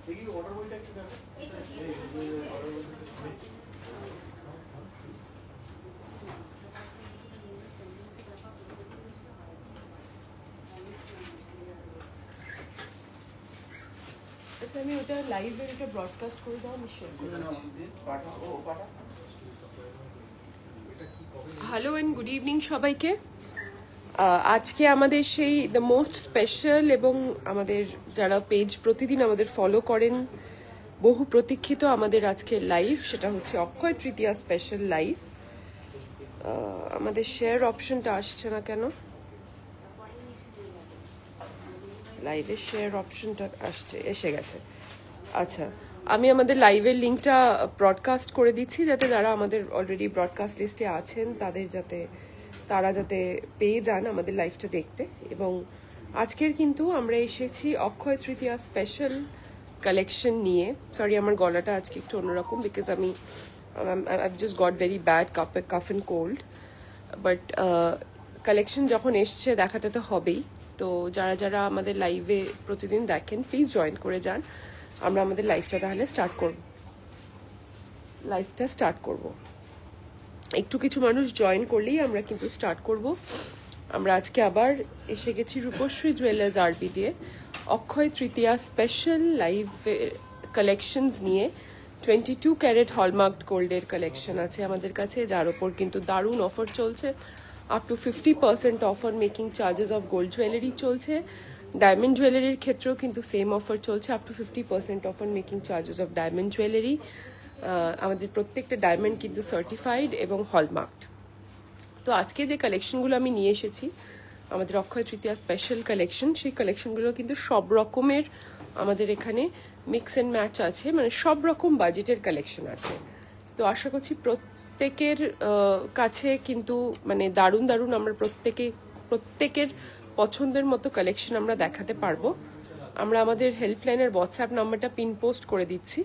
আমি ওটা লাইভের এটা ব্রডকাস্ট করে দাও, আমি শেয়ার করে হ্যালো অ্যান্ড গুড ইভিনিং সবাইকে। আজকে আমাদের সেই দ্য মোস্ট স্পেশাল এবং আমাদের যারা পেজ প্রতিদিন আমাদের ফলো করেন বহু প্রতীক্ষিত আমাদের আজকে লাইভ, সেটা হচ্ছে অক্ষয় তৃতীয়া স্পেশাল লাইভ। আমাদের শেয়ার অপশনটা আসছে না কেন? লাইভের শেয়ার অপশনটা এসে গেছে। আচ্ছা, আমি আমাদের লাইভের লিঙ্কটা ব্রডকাস্ট করে দিচ্ছি যাতে যারা আমাদের অলরেডি ব্রডকাস্ট লিস্টে আছেন তারা যাতে পেয়ে যান আমাদের লাইভটা দেখতে। এবং আজকের কিন্তু আমরা এসেছি অক্ষয় তৃতীয়া স্পেশাল কালেকশন নিয়ে। সরি, আমার গলাটা আজকে একটু অন্যরকম, because I just got very bad calf and cold. But collection যখন এসছে দেখাতে তো হবেই। তো যারা যারা আমাদের লাইভে প্রতিদিন দেখেন প্লিজ জয়েন করে যান। আমরা আমাদের লাইভটা তাহলে স্টার্ট করব। একটু কিছু মানুষ জয়েন করলেই আমরা কিন্তু স্টার্ট করব। আমরা আজকে আবার এসে গেছি রূপশ্রী জুয়েলার্স আরবি দিয়ে Akshaya Tritiya special live collections নিয়ে। 22 ক্যারেট হলমার্কড গোল্ডের কালেকশন আছে আমাদের কাছে, যার ওপর কিন্তু দারুণ অফার চলছে। Up to 50% offer making charges of gold jewellery চলছে। ডায়মন্ড জুয়েলারির ক্ষেত্রেও কিন্তু সেম অফার চলছে, up to 50% offer making charges of diamond jewellery. আমাদের প্রত্যেকটা ডায়মন্ড কিন্তু সার্টিফাইড এবং হলমার্কড। তো আজকে যে কালেকশনগুলো আমি নিয়ে এসেছি আমাদের অক্ষয় তৃতীয়া স্পেশাল কালেকশন, সেই কালেকশনগুলো কিন্তু সব রকমের আমাদের এখানে মিক্স অ্যান্ড ম্যাচ আছে, মানে সব রকম বাজেটের কালেকশন আছে। তো আশা করছি প্রত্যেকের কাছে কিন্তু মানে দারুণ দারুণ আমরা প্রত্যেকের পছন্দের মতো কালেকশন আমরা দেখাতে পারবো। আমরা আমাদের হেল্পলাইনের হোয়াটসঅ্যাপ নাম্বারটা পিন পোস্ট করে দিচ্ছি।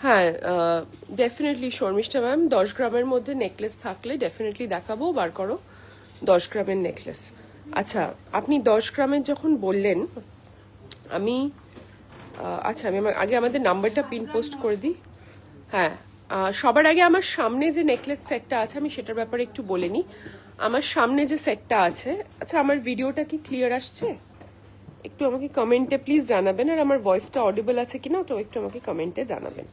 হ্যাঁ, ডেফিনেটলি শর্মিষ্ঠা ম্যাম, 10 গ্রামের মধ্যে নেকলেস থাকলে ডেফিনেটলি দেখাবো। বার করো 10 গ্রামের নেকলেস। আচ্ছা, আপনি 10 গ্রামের যখন বললেন, আমি আগে আমাদের নাম্বারটা পিন পোস্ট করে দিই। হ্যাঁ, সবার আগে আমার সামনে যে নেকলেস সেটটা আছে আমি সেটার ব্যাপারে একটু বলে নিই। আমার সামনে যে সেটটা আছে, আচ্ছা আমার ভিডিওটা কি ক্লিয়ার আসছে? একটু আমাকে কমেন্টে প্লিজ জানাবেন। আর আমার ভয়েসটা অডিবল আছে কিনা ওটাও একটু আমাকে কমেন্টে জানাবেন।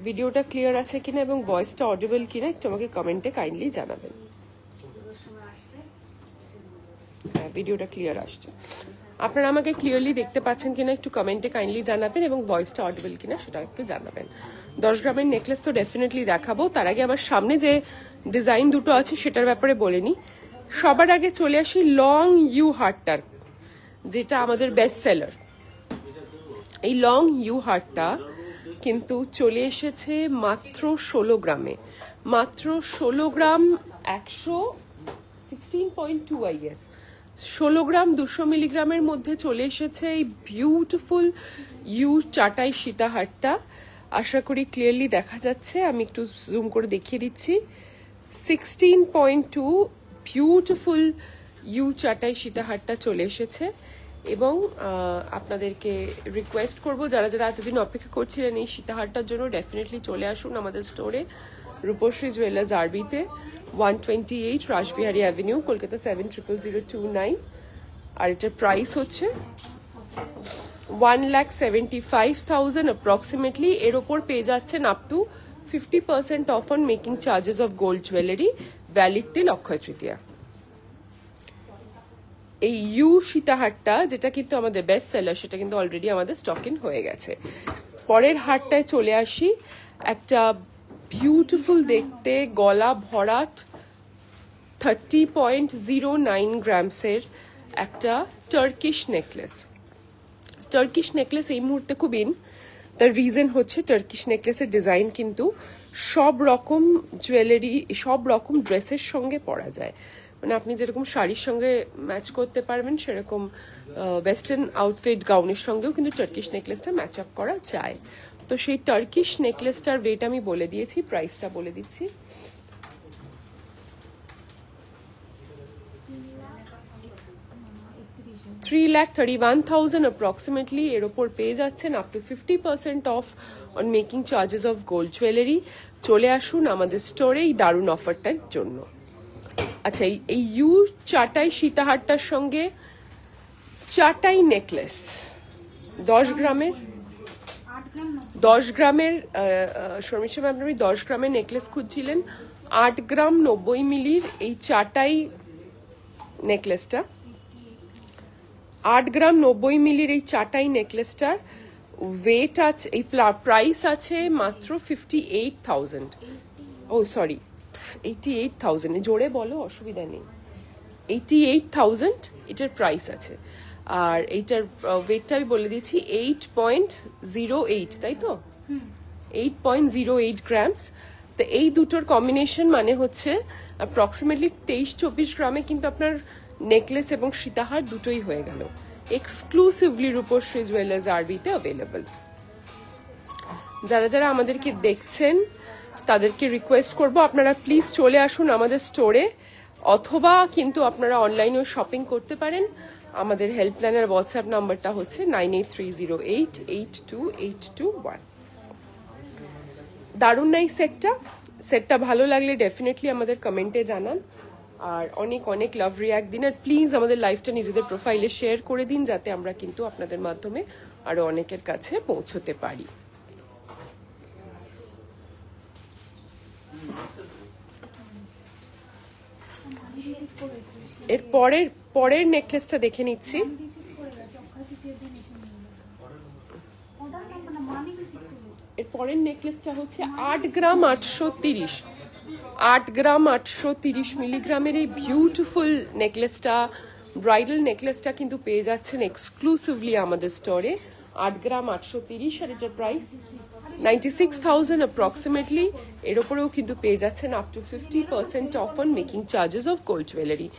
ভিডিওটা ক্লিয়ার আছে কিনা এবং ভয়েসটা অডিবল কিনা একটু আমাকে কমেন্টে কাইন্ডলি জানাবেন। হ্যাঁ, ভিডিওটা ক্লিয়ার আসছে। আপনারা আমাকে ক্লিয়ারলি দেখতে পাচ্ছেন কিনা একটু কমেন্টে কাইন্ডলি জানাবেন এবং ভয়েসটা অডিবল কিনা সেটা একটু জানাবেন। 10 গ্রামের নেকলেস তো ডেফিনেটলি দেখাবো। তার আগে আমার সামনে যে ডিজাইন দুটো আছে সেটার ব্যাপারে বলে নিই। সবার আগে চলে আসি লং ইউ হারটার, যেটা আমাদের বেস্ট সেলার। এই লং ইউ হারটা কিন্তু চলে এসেছে মাত্র 16 গ্রামে, মাত্র 16 গ্রাম 116.2 আইএস, 16 গ্রাম 200 মিলিগ্রামের মধ্যে চলে এসেছে এই বিউটিফুল ইউ চাটাই সীতাহারটা। আশা করি ক্লিয়ারলি দেখা যাচ্ছে, আমি একটু জুম করে দেখিয়ে দিচ্ছি। 16.2 বিউটিফুল ইউ চাটাই সীতাহারটা চলে এসেছে। এবং আপনাদেরকে রিকোয়েস্ট করব যারা যারা এতদিন অপেক্ষা করছিলেন এই সীতাহারটার জন্য, ডেফিনেটলি চলে আসুন আমাদের স্টোরে রূপশ্রী জুয়েলার্স আরবিতে, 128 রাসবিহারী অ্যাভিনিউ, কলকাতা 700029। আর এটার প্রাইস হচ্ছে 1,75,000 অ্যাপ্রক্সিমেটলি। এর ওপর পেয়ে যাচ্ছেন up to 50% off on making charges of gold jewellery, valid till Akshaya Tritiya. এই ইউ সীতাহারটা যেটা কিন্তু আমাদের বেস্ট সেলার, সেটা কিন্তু অলরেডি আমাদের স্টক ইন হয়ে গেছে। পরের হারটায় চলে আসি, একটা বিউটিফুল দেখতে গলা ভরাট 30.09 গ্রামসের একটা টার্কিশ নেকলেস। টার্কিশ নেকলেস এই মুহূর্তে খুব ইন। তার রিজন হচ্ছে টার্কিশ নেকলেসের ডিজাইন কিন্তু সব রকম জুয়েলারি, সব রকম ড্রেসের সঙ্গে পরা যায়। মানে আপনি যেরকম শাড়ির সঙ্গে ম্যাচ করতে পারবেন সেরকম ওয়েস্টার্ন আউটফিট গাউনের সঙ্গেও কিন্তু টার্কিশ নেকলেসটা ম্যাচ আপ করা যায়। তো সেই টার্কিশ নেকলেসটার ওয়েট আমি বলে দিয়েছি, প্রাইসটা বলে দিচ্ছি। $3,31,000 অ্যাপ্রক্সিমেটলি। এর ওপর পেয়ে যাচ্ছেন up to 50% off on making charges of gold jewellery. চলে আসুন আমাদের স্টোরে এই দারুণ অফারটার জন্য। আচ্ছা, এই ইউ চাটাই সীতাহারটার সঙ্গে চাটাই নেকলেস 10 গ্রামের শর্মিষ্ঠা ম্যাম, আপনি 10 গ্রামের নেকলেস খুঁজছিলেন। 8 গ্রাম 90 মিলির এই চাটাই নেকলেসটা, 8 গ্রাম 90 মিলির এই চাটাই নেকলেসটার ওয়েট আছে, এই প্রাইস আছে মাত্র 58,000। ও সরি, 88,000। জোরে বলো, অসুবিধা নেই। 88,000 এটার প্রাইস আছে। আর এইটার ওয়েটটা আমি বলে দিচ্ছি 8.08, তাই তো? 8.08 গ্রামস। তো এই দুটোর কম্বিনেশন মানে হচ্ছে অ্যাপ্রক্সিমেটলি 23-24 গ্রামে কিন্তু আপনার নেকলেস এবং সীতাহার দুটোই হয়ে গেল। এক্সক্লুসিভলি রূপশ্রী জুয়েলার্স আরবিতে অ্যাভেলেবল। যারা যারা আমাদেরকে দেখছেন তাদেরকে রিকোয়েস্ট করব, আপনারা প্লিজ চলে আসুন আমাদের স্টোরে, অথবা কিন্তু আপনারা অনলাইনেও শপিং করতে পারেন। আমাদের হেল্পলাইনের হোয়াটসঅ্যাপ নাম্বারটা হচ্ছে 9830882821। দারুণ নাই সেটটা ভালো লাগলে ডেফিনেটলি আমাদের কমেন্টে জানান। আর অনেক অনেক লাভ রিয়াক্ট দিন। আর প্লিজ আমাদের লাইভটা নিজেদের প্রোফাইলে শেয়ার করে দিন, যাতে আমরা কিন্তু আপনাদের মাধ্যমে আরো অনেকের কাছে পৌঁছতে পারি। এর পরের নেকলেসটা দেখে নিচ্ছি। এর পরের নেকলেসটা হচ্ছে 8 গ্রাম 830, 8 গ্রাম 830 মিলিগ্রামের এই বিউটিফুল নেকলেসটা, ব্রাইডাল নেকলেসটা কিন্তু পেয়ে যাচ্ছেন এক্সক্লুসিভলি আমাদের স্টোরে। 8 গ্রাম 830, আর এটার প্রাইস 96,000 অ্যাপ্রক্সিমেটলি। এর ওপরেও কিন্তু পেয়ে যাচ্ছেন up to 50% off on making charges of gold jewellery.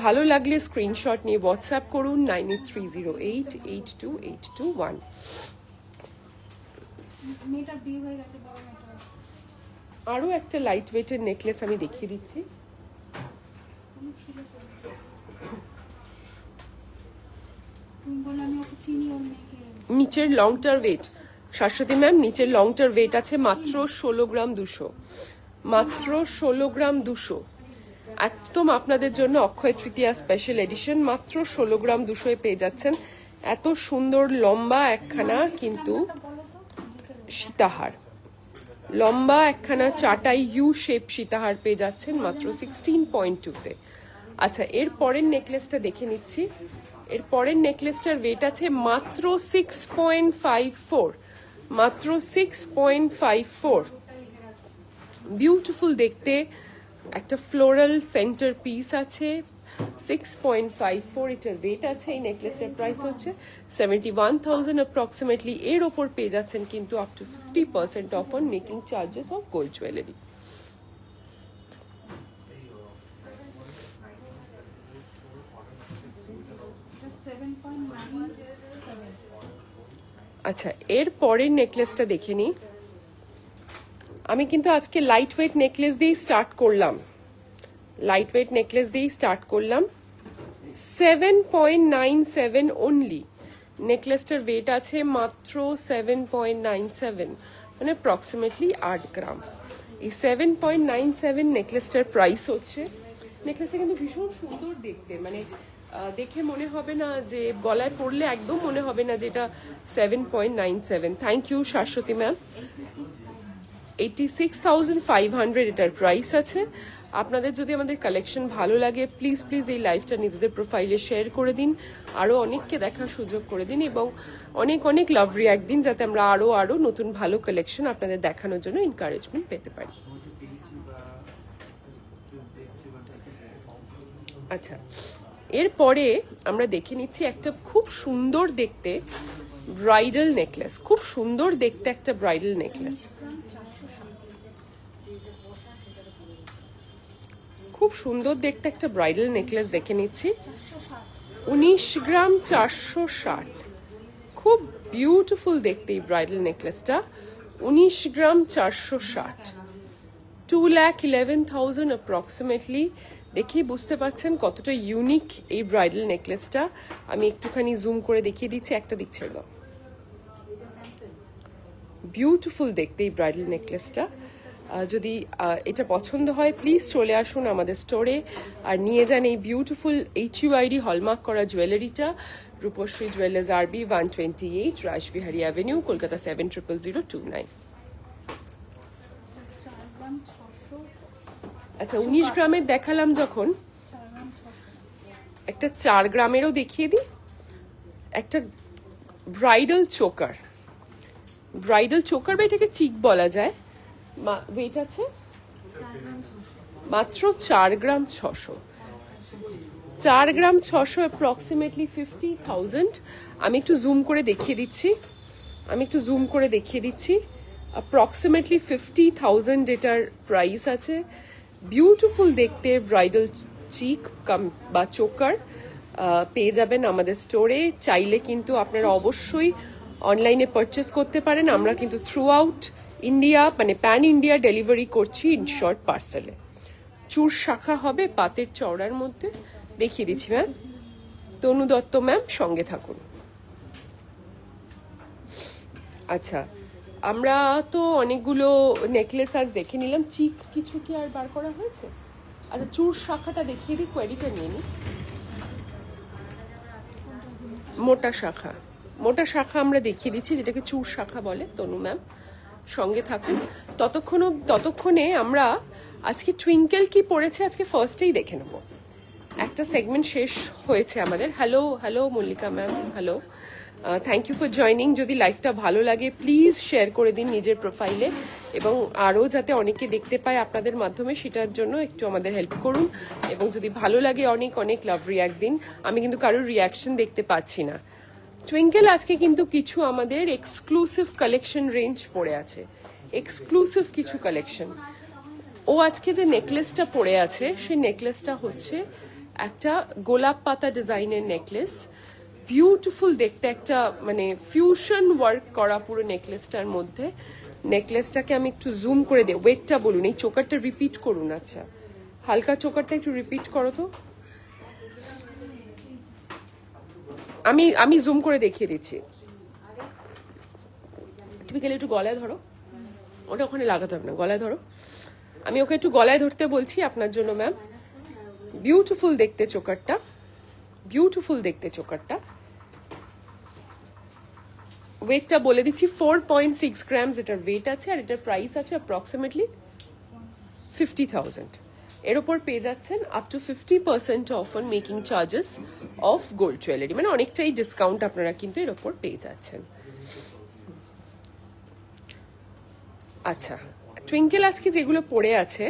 ভালো লাগলে স্ক্রিনশট নিয়ে হোয়াটসঅ্যাপ করুন 9830882821। আরো একটা লাইট ওয়েটের নেকলেস আমি দেখিয়ে দিচ্ছি। নিচের লংটার ওয়েট, শাশ্বতী ম্যাম, নিচের লংটার ওয়েট আছে মাত্র 16 গ্রাম 200, মাত্র 16 গ্রাম 200। একদম আপনাদের জন্য অক্ষয় তৃতীয়া স্পেশাল এডিশন, মাত্র 16 গ্রাম 200 পেয়ে যাচ্ছেন এত সুন্দর লম্বা একখানা কিন্তু সীতাহার, লম্বা একখানা চাটাই ইউ শেপ সীতাহার পেয়ে যাচ্ছেন মাত্র 16.2-তে। আচ্ছা, এর পরের নেকলেসটা দেখে নিচ্ছি। এর পরের নেকলেসটার ওয়েট আছে মাত্র 6.54, মাত্র 6.54। বিউটিফুল দেখতে একটা ফ্লোরাল সেন্টার পিস আছে, 6.54 এটার ওয়েট আছে। এই নেকলেসটার প্রাইস হচ্ছে 71,000 অ্যাপ্রক্সিমেটলি। এর ওপর পেয়ে যাচ্ছেন কিন্তু up to 50% off on making charges of gold jewellery. আচ্ছা, এর পরের নেকলেসটা দেখে নিই। আমি কিন্তু আজকে লাইট ওয়েট নেকলেস দিয়েই স্টার্ট করলাম, লাইট ওয়েট নেকলেস দিয়েই স্টার্ট করলাম। 7.97 অনলি। নেকলেসটার ওয়েট আছে মাত্র 7.97, মানে অ্যাপ্রক্সিমেটলি 8 গ্রাম। এই 7.97 নেকলেসটার প্রাইস হচ্ছে। নেকলেসটা কিন্তু ভীষণ সুন্দর দেখতে, মানে দেখে মনে হবে না যে গলায় পরলে একদম মনে হবে না যে এটা 7.97। Thank you Shashwati ma'am. 86,500 এটার প্রাইস আছে। আপনাদের যদি আমাদের কালেকশন ভালো লাগে প্লিজ প্লিজ এই লাইভটা নিজেদের প্রোফাইলে শেয়ার করে দিন, আরও অনেককে দেখার সুযোগ করে দিন, এবং অনেক অনেক লাভ রিয়াক্ট দিন, যাতে আমরা আরও নতুন ভালো কালেকশন আপনাদের দেখানোর জন্য এনকারেজমেন্ট পেতে পারি। আচ্ছা, এরপরে আমরা দেখে নিচ্ছি একটা খুব সুন্দর দেখতে ব্রাইডাল নেকলেস, খুব সুন্দর দেখতে একটা ব্রাইডাল নেকলেস, খুব সুন্দর দেখতে একটা ব্রাইডাল নেকলেস দেখে নিচ্ছি। 19 গ্রাম 460, খুব বিউটিফুল দেখতে এই ব্রাইডাল নেকলেসটা। 19 গ্রাম 460, 2,11,000 অ্যাপ্রক্সিমেটলি। দেখেই বুঝতে পাচ্ছেন কতটা ইউনিক এই ব্রাইডাল নেকলেসটা। আমি একটুখানি জুম করে দেখিয়ে দিচ্ছি, একটা দিক ছেড়ে দাও। বিউটিফুল দেখতে এই ব্রাইডাল নেকলেসটা। যদি এটা পছন্দ হয় প্লিজ চলে আসুন আমাদের স্টোরে আর নিয়ে যান এই বিউটিফুল HUID হলমার্ক করা জুয়েলারিটা। Rupshree jewellers RB 128 Rashbehari avenue, Kolkata 700029। আচ্ছা 19 গ্রামের দেখালাম যখন, একটা 4 গ্রামেরও দেখিয়ে দিই। একটা ব্রাইডাল চোকার, ব্রাইডাল চোকার বা এটাকে চিক বলা যায়। ওয়েট আছে মাত্র 4 গ্রাম 600, 4 গ্রাম 600 অ্যাপ্রক্সিমেটলি 50,000। আমি একটু জুম করে দেখিয়ে দিচ্ছি, অ্যাপ্রক্সিমেটলি 50,000 এটার প্রাইস আছে। বিউটিফুল দেখতে ব্রাইডাল চিক বা চোকার পেয়ে যাবেন আমাদের স্টোরে। চাইলে কিন্তু আপনারা অবশ্যই অনলাইনে পারচেস করতে পারেন। আমরা কিন্তু থ্রু আউট ইন্ডিয়া মানে প্যান ইন্ডিয়া ডেলিভারি করছি ইনশর্ট পার্সেলে। চুর শাখা হবে পাতের চওড়ার মধ্যে, দেখিয়ে দিচ্ছি ম্যাম। তনু দত্ত ম্যাম সঙ্গে থাকুন। আচ্ছা আমরা তো অনেকগুলো নেকলেস আজ দেখে নিলাম, চিক কিছু কি আর বার করা হয়েছে? আচ্ছা চুর শাখাটা দেখিয়ে দিই, কোয়ারিটা নিয়ে নিই। মোটা শাখা আমরা দেখিয়ে দিচ্ছি, যেটাকে চুর শাখা বলে। তনু ম্যাম সঙ্গে থাকুন। ততক্ষণে আমরা আজকে টুইঙ্কেল কি পড়েছে আজকে ফার্স্টেই দেখে নেব। একটা সেগমেন্ট শেষ হয়েছে আমাদের। Hello Mallika ma'am, hello, thank you for joining. যদি লাইভটা ভালো লাগে প্লিজ শেয়ার করে দিন নিজের প্রোফাইলে, এবং আরও যাতে অনেকে দেখতে পায় আপনাদের মাধ্যমে, সেটার জন্য একটু আমাদের হেল্প করুন। এবং যদি ভালো লাগে অনেক অনেক লাভ রিয়াক্ট দিন। আমি কিন্তু কারোর রিয়াকশন দেখতে পাচ্ছি না। টুইঙ্কেল আজকে কিন্তু কিছু আমাদের এক্সক্লুসিভ কালেকশন রেঞ্জ পড়ে আছে, এক্সক্লুসিভ কিছু কালেকশন। ও আজকে যে নেকলেসটা পড়ে আছে সেই নেকলেসটা হচ্ছে একটা গোলাপ পাতা ডিজাইনের নেকলেস। বিউটিফুল দেখতে, একটা মানে ফিউশন ওয়ার্ক করা পুরো নেকলেসটার মধ্যে। নেকলেসটাকে আমি একটু জুম করে দিই, ওয়েটটা বলুন, এই চোকারটা রিপিট করুন। আচ্ছা হালকা চোকারটা একটু রিপিট করো তো, আমি জুম করে দেখিয়ে দিচ্ছি। তুমি গেলে একটু গলায় ধরো, ওটা ওখানে লাগাতে হবে না, গলায় ধরো। আমি ওকে একটু গলায় ধরতে বলছি আপনার জন্য ম্যাম। বিউটিফুল দেখতে চোকারটা, বিউটিফুল দেখতে চোকারটা। ওয়েটটা বলে দিচ্ছি 4.6 গ্রামস এটার ওয়েট আছে, আর এটার প্রাইস আছে অ্যাপ্রক্সিমেটলি 50,000। এর ওপর পেয়ে যাচ্ছেন up to 50% off on making charges of gold jewellery, মানে অনেকটাই ডিসকাউন্ট আপনারা কিন্তু এর ওপর পেয়ে যাচ্ছেন। আচ্ছা টুইঙ্কেল আজকে যেগুলো পড়ে আছে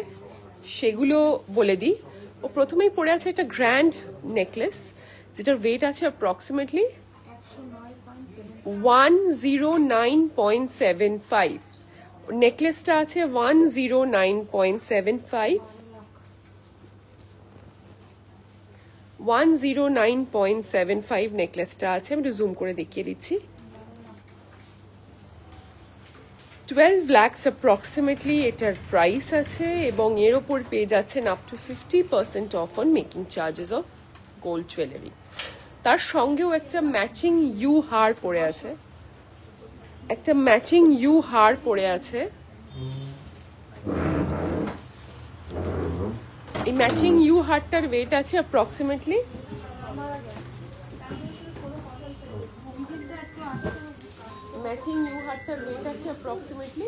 সেগুলো বলে দিই। ও প্রথমেই পড়ে আছে একটা গ্র্যান্ড নেকলেস, যেটার ওয়েট আছে অ্যাপ্রক্সিমেটলি 109.75। নেকলেসটা আছে 109.75, 109.75 নেকলেসটা আছে। আমি একটু জুম করে দেখিয়ে দিচ্ছি। 12 lakhs অ্যাপ্রক্সিমেটলি এটার প্রাইস আছে, এবং এর ওপর পেয়ে যাচ্ছেন up to 50% off on making charges of gold jewellery. তার সঙ্গেও একটা ম্যাচিং ইউ হার পড়ে আছে, একটা ম্যাচিং ইউ হার পড়ে আছে। এই ম্যাচিং ইউ হারটার ওয়েট আছে অ্যাপ্রক্সিমেটলি ম্যাচিং ইউ হারটার ওয়েট আছে অ্যাপ্রক্সিমেটলি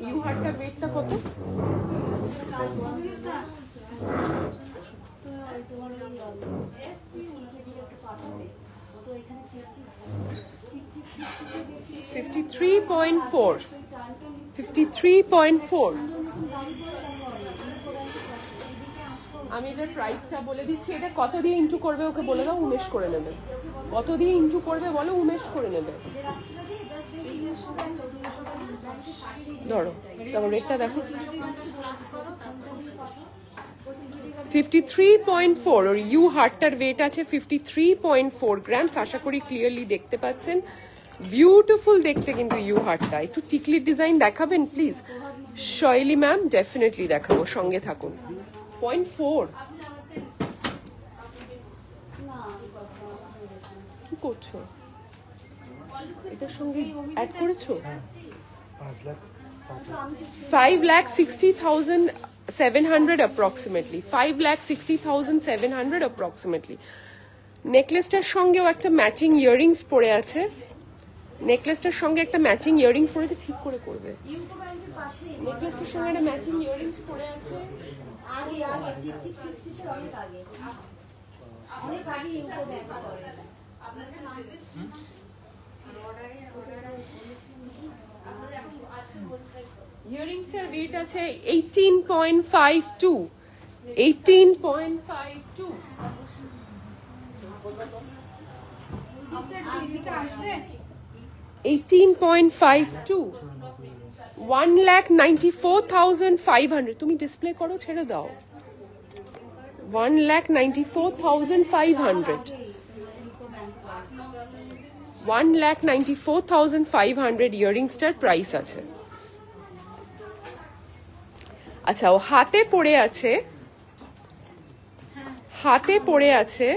ইউ হারটার ওয়েটটা কত? আমি এটার প্রাইসটা বলে দিচ্ছি। এটা কত দিয়ে ইন্টু করবে ওকে বলে দাও, উমেশ করে নেবে। কত দিয়ে ইন্টু করবে বলো, উমেশ করে নেবে। ধরো তারপর রেটটা দেখো। 53.4 ওর ইউ হার্টটার ওয়েট আছে 53.4 গ্রামস। আশা করি ক্লিয়ারলি দেখতে পাচ্ছেন। বিউটিফুল দেখতে কিন্তু ইউ হার্টটা। একটু টিকলির ডিজাইন দেখাবেন প্লিজ শৈলী ম্যাম? ডেফিনেটলি দেখাবো, সঙ্গে থাকুন। 0.4 কি করছো? এটার সঙ্গে অ্যাড করেছো? 5,60,700 approximately, 5,60,700 approximately। নেকলেসটার সঙ্গেও একটা ম্যাচিং ইয়াররিংস পরে আছে, নেকলেসটার সঙ্গে একটা ম্যাচিং ইয়াররিংস পরেছে। ঠিক করে করবে। নেকলেসটার সঙ্গে একটা ম্যাচিং ইয়াররিংস পরে আছে। ইয়াররিংসটার ওয়েট আছে 18.52, 18.52। 18.52, 1,94,500। তুমি ডিসপ্লে করো, ছেড়ে দাও। 1,94,500, 1,94,500 ইয়াররিংসটার প্রাইস আছে। আচ্ছা, ও হাতে পড়ে আছে, হাতে পড়ে আছে,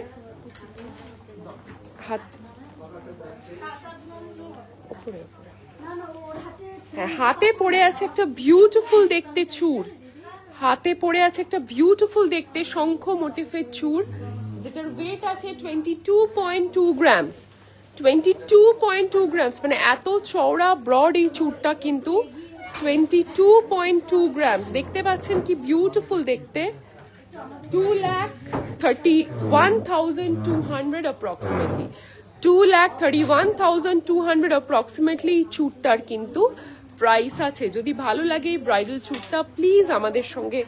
হ্যাঁ হাতে পড়ে আছে একটা বিউটিফুল দেখতে চূড়, হাতে পড়ে আছে একটা বিউটিফুল দেখতে শঙ্খ মোটিফের চূড়, যেটার ওয়েট আছে 22.2 গ্রামস। 22.2 গ্রামস, মানে এত চওড়া ব্রড এই চূড়টা কিন্তু 22.2 গ্রামস। দেখতে পাচ্ছেন কি বিউটিফুল দেখতে। 2,31,200 approximately, 2,31,200 approximately চূড়টার কিন্তু প্রাইস আছে। যদি ভালো লাগে এই ব্রাইডাল চূড়টা, প্লিজ আমাদের সঙ্গে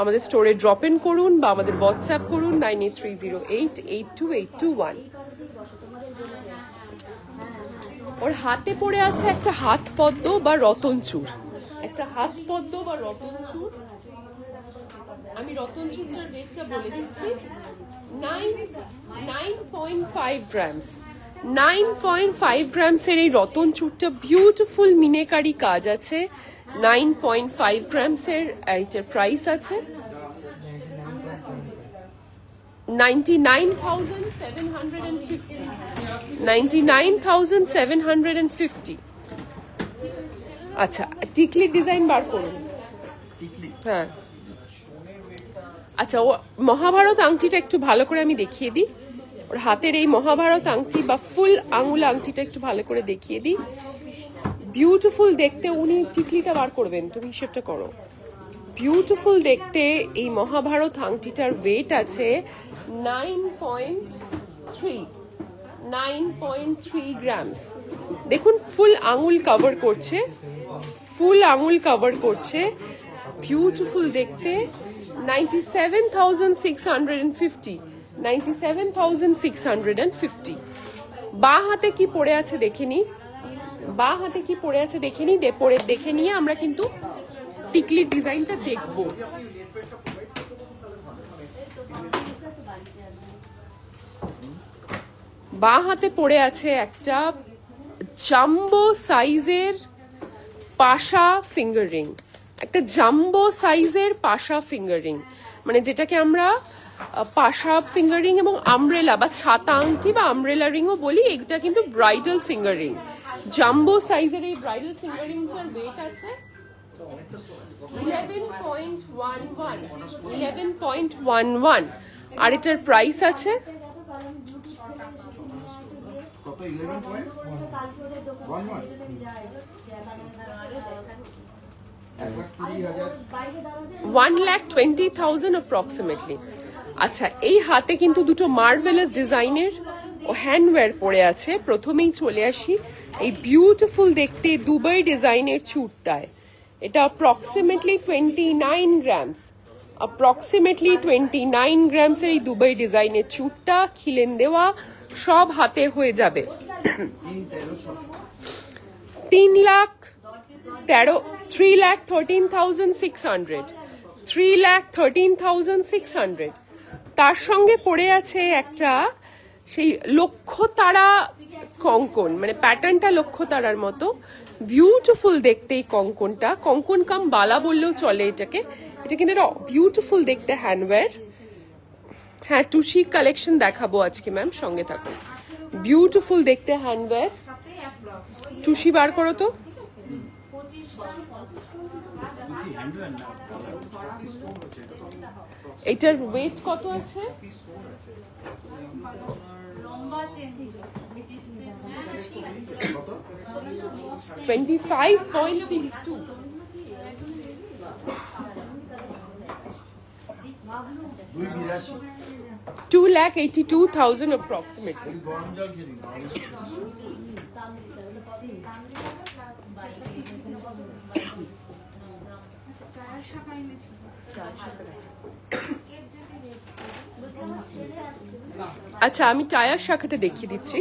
আমাদের স্টোরে ড্রপ ইন করুন বা আমাদের হোয়াটসঅ্যাপ করুন 9830882821। ওর হাতে পড়ে আছে একটা হাত পদ্ম বা রতন চূড়, একটা হাত পদ্ম বা রতন চূড়। আমি রতন চূড়টার রেটটা বলে দিচ্ছি, 9.5 গ্রামস। 9.5 গ্রামসের এই রতন চূড়টা বিউটিফুল মিনেকারি কাজ আছে। 9.5 গ্রামসের এইটার প্রাইস আছে 99,750, 99,750। আচ্ছা, টিকলি ডিজাইন বার করুন। হ্যাঁ, আচ্ছা, ও মহাভারত আংটিটা একটু ভালো করে আমি দেখিয়ে দিই। ওর হাতের এই মহাভারত আংটি বা ফুল আঙুল আংটিটা একটু ভালো করে দেখিয়ে দিই। বিউটিফুল দেখতে। উনি টিকলিটা বার করবেন, তুমি হিসেবটা করো। বিউটিফুল দেখতে এই মহাভারত আংটিটার ওয়েট আছে 9.3 গ্রামস। দেখুন ফুল আঙুল কভার করছে, ফুল আঙুল কভার করছে। বিউটিফুল দেখতে। 97,650, 97,650। বা হাতে কি পড়ে আছে দেখে নি, বা হাতে কি পড়ে আছে দেখে নি, পরে দেখে নিয়ে আমরা কিন্তু টিকলির ডিজাইনটা দেখবো। বা হাতে পড়ে আছে একটা জাম্বো সাইজের পাশা ফিঙ্গার রিং, একটা জাম্বো সাইজের পাশা ফিঙ্গার রিং, মানে যেটাকে আমরা পাশা ফিঙ্গার রিং এবং আমব্রেলা বা ছাতা আংটি বা আমব্রেলা রিংও বলি। এটা কিন্তু ব্রাইডাল ফিঙ্গার রিং। জাম্বো সাইজের এই ব্রাইডাল ফিঙ্গার রিংটার ওয়েট আছে 11.11, 11.11। আর এটার প্রাইস আছে 1,20,000 approximately। আচ্ছা, এই হাতে কিন্তু দুটো মার্ভেলাস ডিজাইনের ও হ্যান্ডওয়্যার পরে আছে। প্রথমেই চলে আসি এই বিউটিফুল দেখতে দুবাই ডিজাইনের চূড়টায়। এটা অ্যাপ্রক্সিমেটলি 29 গ্রামস, অ্যাপ্রক্সিমেটলি 29 গ্রামসের এই দুবাই ডিজাইনের চূড়টা খিলেন দেওয়া, সব হাতে হয়ে যাবে 3,13,600, 3,13,600। তার সঙ্গে পড়ে আছে একটা সেই লক্ষ্য তারা কঙ্কন, মানে প্যাটার্নটা লক্ষ্য তারার মতো বিউটিফুল দেখতে। এই কঙ্কনটা কঙ্কন কাম বালা বললেও চলে এটাকে। এটা কিন্তু একটা বিউটিফুল দেখতে হ্যান্ডওয়্যার। হ্যাঁ, টুসি কালেকশন দেখাবো আজকে ম্যাম, সঙ্গে থাকুন। বিউটিফুল দেখতে হ্যান্ডওয়্যার। টুসি বার করো তো। এটার ওয়েট কত আছে? 25.62। 2,82,000 approximately. আচ্ছা, আমি টায়ার শাখাটা দেখিয়ে দিচ্ছি।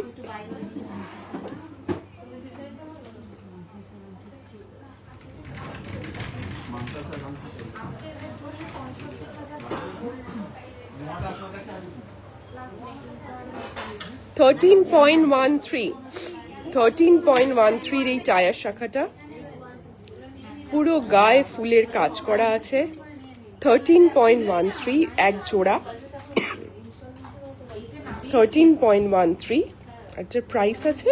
$13.13 এই টায়ার শাখাটা পুরো গায়ে ফুলের কাজ করা আছে। 13.13 এক জোড়া, 13.13। একটা প্রাইস আছে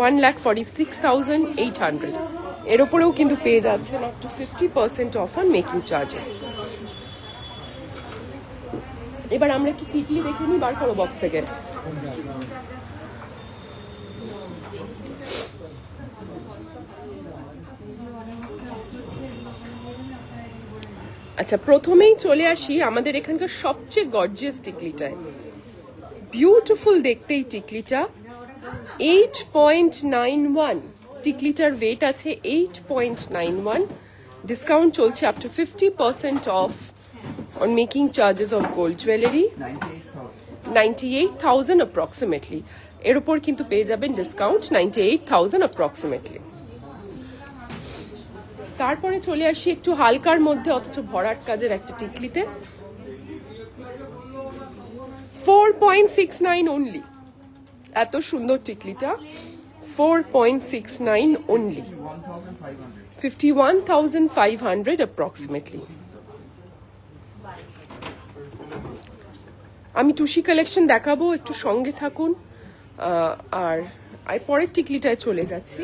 1,46,800। এর উপরেও কিন্তু পেয়ে যাচ্ছেন up to 50% off on making charges. এবার আমরা একটু টিকলি দেখে নিই, বার করো বক্স থেকে। আচ্ছা, প্রথমেই চলে আসি আমাদের এখানকার সবচেয়ে গর্জিয়াস টিকলিটায়। বিউটিফুল দেখতে এই টিকলিটা। 8.91 টিকলিটার ওয়েট আছে, 8.91। ডিসকাউন্ট চলছে up to 50% off on making charges of gold jewellery. 98,000 approximately. এর উপর কিন্তু পেয়ে যাবেন ডিসকাউন্ট 98,000 অ্যাপ্রক্সিমেটলি। তারপরে চলে আসি একটু হালকার মধ্যে অথচ ভরাট কাজের একটা টিকলিতে। 4.69 অনলি। এত সুন্দর টিকলিটা 4.69 অনলি, 51,500 অ্যাপ্রক্সিমেটলি। আমি টুসি কালেকশন দেখাবো, একটু সঙ্গে থাকুন। আর পরের টিকলিটায় চলে যাচ্ছি।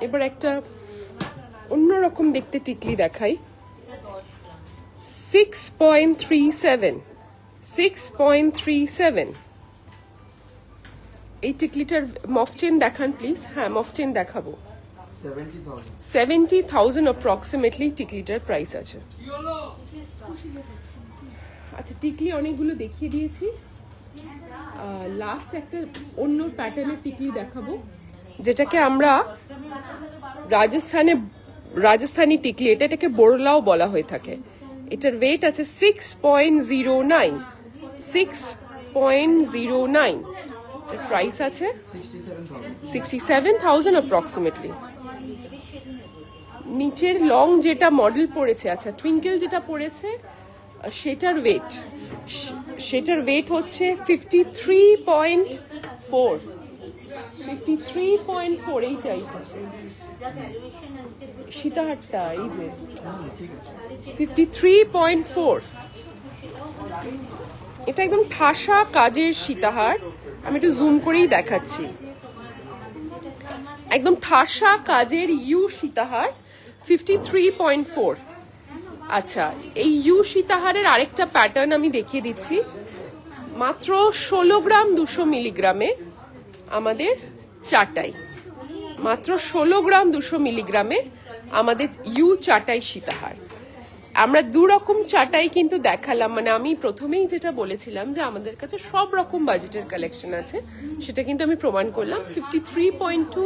এবার একটা অন্যরকম দেখতে টিকলি দেখাই। 6.37 6.37 এই টিকলিটার মফ চেন দেখান প্লিজ। হ্যাঁ, মফ চেন দেখাবো। 70,000 অ্যাপ্রক্সিমেটলি টিকলিটার প্রাইস আছে। আচ্ছা, টিকলি অনেকগুলো দেখিয়ে দিয়েছি। লাস্ট একটা অন্য প্যাটার্নের টিকলি দেখাবো, যেটাকে আমরা রাজস্থানি টিকলি, এটাকে বোরলাও বলা হয়ে থাকে। এটার ওয়েট আছে 6.09 6.09। প্রাইস আছে 67,000 অ্যাপ্রক্সিমেটলি। নিচের লং যেটা মডেল পড়েছে, আচ্ছা টুইঙ্কেল যেটা পড়েছে, সেটার ওয়েট হচ্ছে 53.4 53.4। এইটাই সীতাহারটা, এই যে 53.4। এটা একদম ঠাসা কাজের সীতাহার। আমি একটু জুম করেই দেখাচ্ছি। একদম ঠাসা কাজের ইউ সীতাহার, 53.4। আচ্ছা, এই ইউ সীতাহারের আরেকটা প্যাটার্ন আমি দেখিয়ে দিচ্ছি। মাত্র 16 গ্রাম 200 মিলিগ্রামে আমাদের চাটাই, মাত্র 16 গ্রাম 200 মিলিগ্রামে আমাদের ইউ চাটাই সীতাহার। আমরা দু রকম চাটাই কিন্তু দেখালাম, মানে আমি প্রথমেই যেটা বলেছিলাম যে আমাদের কাছে সব রকম বাজেটের কালেকশন আছে, সেটা কিন্তু আমি প্রমাণ করলাম। 53.2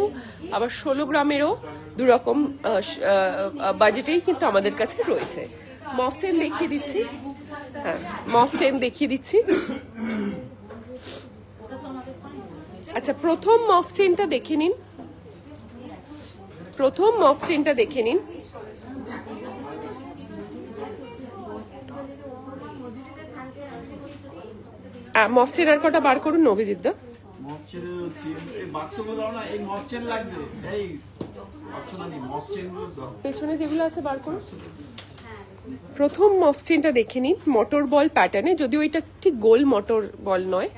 আবার 16 গ্রামেরও দু রকম বাজেটেই কিন্তু আমাদের কাছে রয়েছে। মফ চেন দেখিয়ে দিচ্ছি। হ্যাঁ, মফ চেন দেখিয়ে দিচ্ছি। আচ্ছা, প্রথম মফ চেনটা দেখে নিন, প্রথম মফ চেনটা দেখে নিন। মফ চেন আর কটা বার করুন অভিজিৎ দা। পেছনে যেগুলো আছে বার করুন। প্রথম মফ চেনটা দেখে নিন, মোটর বল প্যাটার্নে, যদিও এটা ঠিক গোল মোটর বল নয়,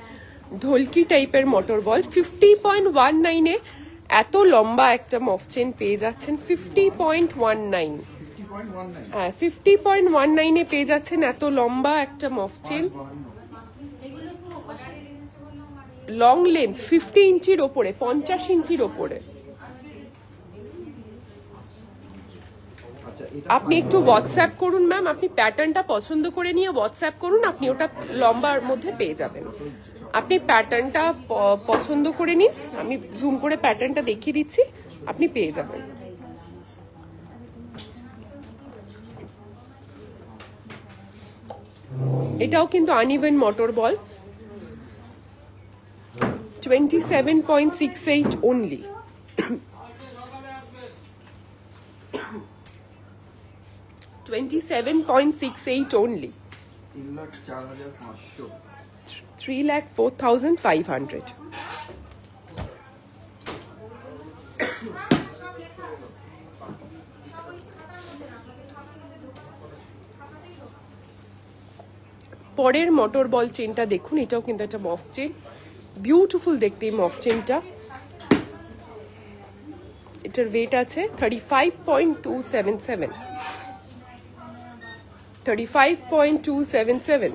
ঢোলকি টাইপের মোটর বল। 50.19 এত লম্বা একটা মফ চেন পেয়ে যাচ্ছেন। 50.19, হ্যাঁ 50.19 পেয়ে যাচ্ছেন এত লম্বা একটা মফ চেন। লং লেন্থ 50 ইঞ্চির ওপরে, 50 ইঞ্চির ওপরে। আপনি একটু হোয়াটসঅ্যাপ করুন ম্যাম, আপনি প্যাটার্নটা পছন্দ করে নিয়ে হোয়াটসঅ্যাপ করুন, আপনি ওটা লম্বার মধ্যে পেয়ে যাবেন। আপনি প্যাটার্নটা পছন্দ করে নিন, আমি জুম করে প্যাটার্নটা দেখিয়ে দিচ্ছি, আপনি পেয়ে যাবেন। এটাও কিন্তু আনইভেন মোটর বল। 27.68 only. $27.68 only. 3,04,500. পরের মোটর বল চেনটা দেখুন, এটাও কিন্তু একটা মফ চেন, বিউটিফুল দেখতে এই মফ চেনটা। এটার ওয়েট আছে 35.277, 35.277।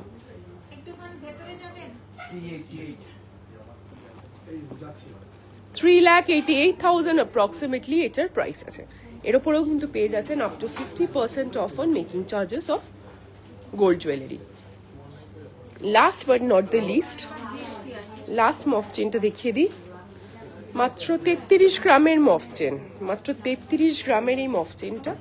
3,88,000 অ্যাপ্রক্সিমেটলি এটার প্রাইস আছে। এর উপরেও কিন্তু পেয়ে যাচ্ছেন up to 50% off on making charges of gold jewellery. Last but not the least, last মফ চেনটা দেখিয়ে দিই। মাত্র 33 গ্রামের মফ চেন, মাত্র 33 গ্রামের এই মফ চেনটা